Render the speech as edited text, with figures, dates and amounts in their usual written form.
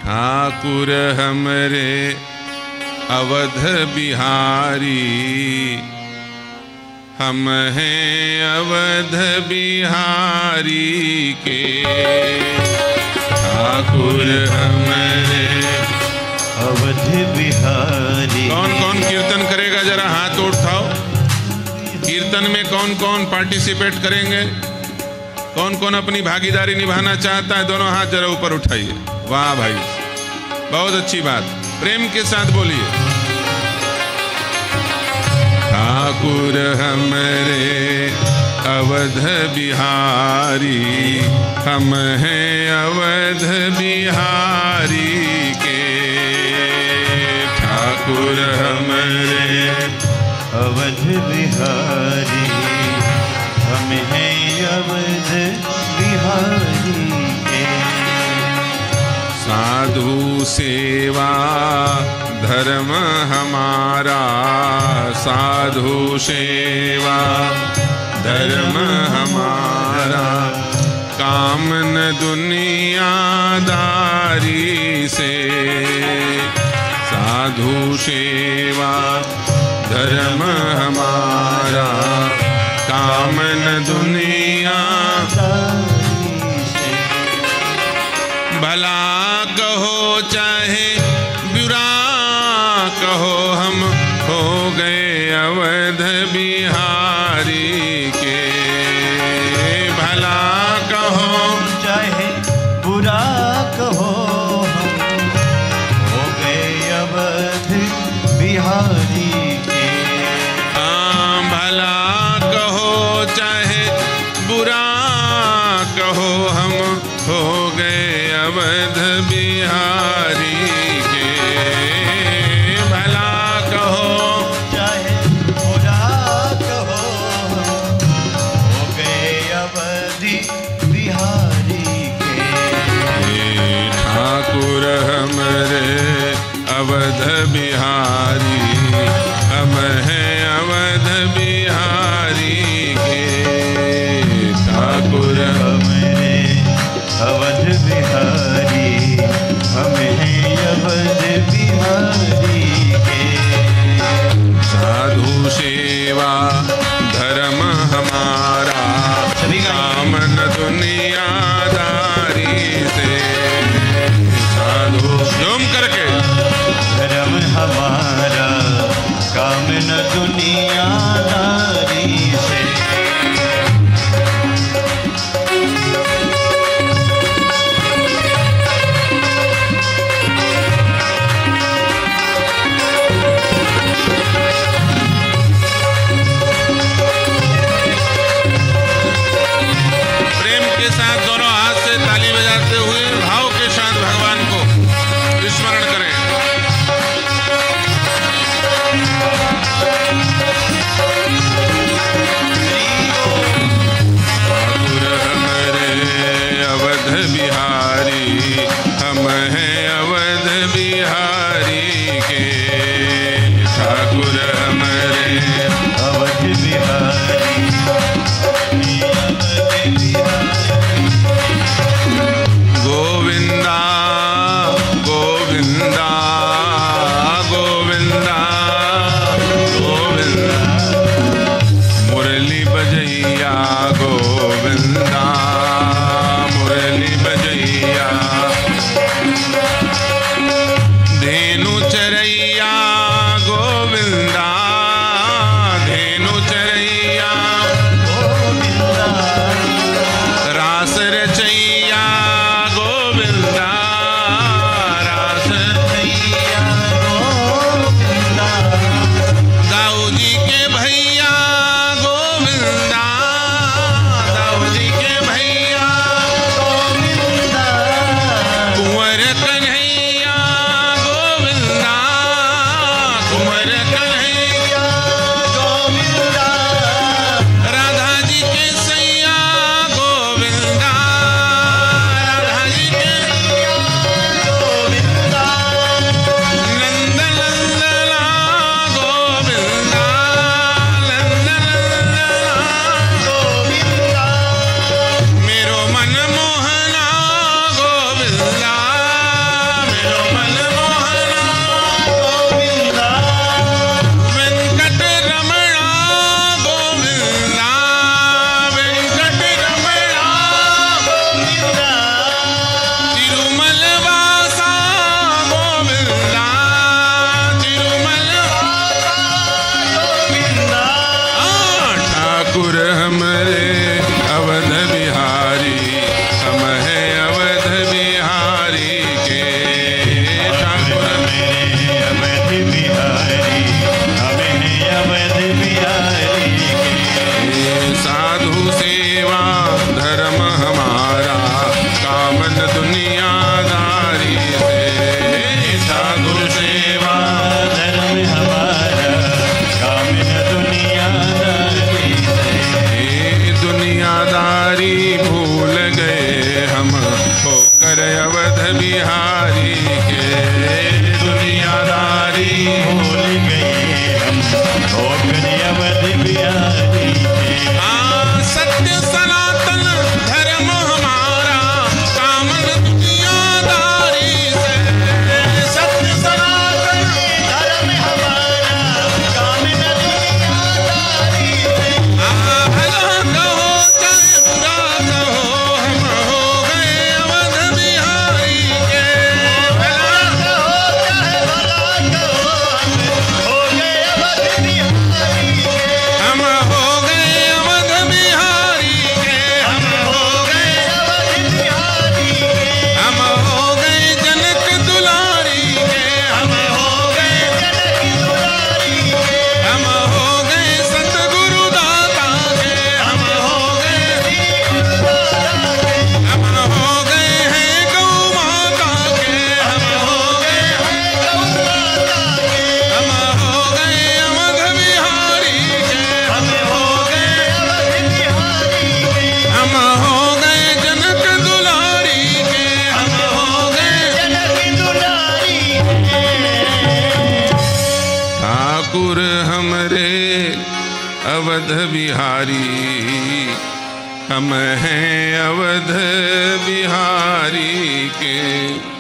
ठाकुर हमरे अवध बिहारी, हम हैं अवध बिहारी के। ठाकुर हमरे अवध बिहारी। कौन कौन कीर्तन करेगा, जरा हाथ उठाओ। कीर्तन में कौन कौन पार्टिसिपेट करेंगे, कौन कौन अपनी भागीदारी निभाना चाहता है, दोनों हाथ जरा ऊपर उठाइए। वाह भाई, बहुत अच्छी बात, प्रेम के साथ बोलिए। ठाकुर हमरे अवध बिहारी, हम हैं अवध बिहारी के। ठाकुर हमरे अवध बिहारी, हम हैं अवध बिहारी के। साधु सेवा धर्म हमारा, साधु सेवा धर्म हमारा, काम न दुनियादारी से। साधु सेवा धर्म हमारा, काम न दुनियादारी से। भला कहो चाहे बुरा कहो, हम हो गए अवध बिहारी के। भला कहो चाहे बुरा कहो, हम हो गए अवध बिहारी के। भला कहो चाहे बुरा कहो, हम हो गए अवध बिहारी के। भला कहो चाहे बुरा कहो, हो गए अवधि बिहारी के। ठाकुर हमरे अवध बिहारी, हम हैं अवध बिहारी के। ठाकुर हमरे अवध बिहारी, हम हैं अवध बिहारी के। साधु सेवा धर्म हमारा, काम न दुनियादारी से। साधु जोम करके धर्म हमारा, काम न दुनियादारी से। ठाकुर हमरे अवध बिहारी, हम हैं अवध बिहारी के।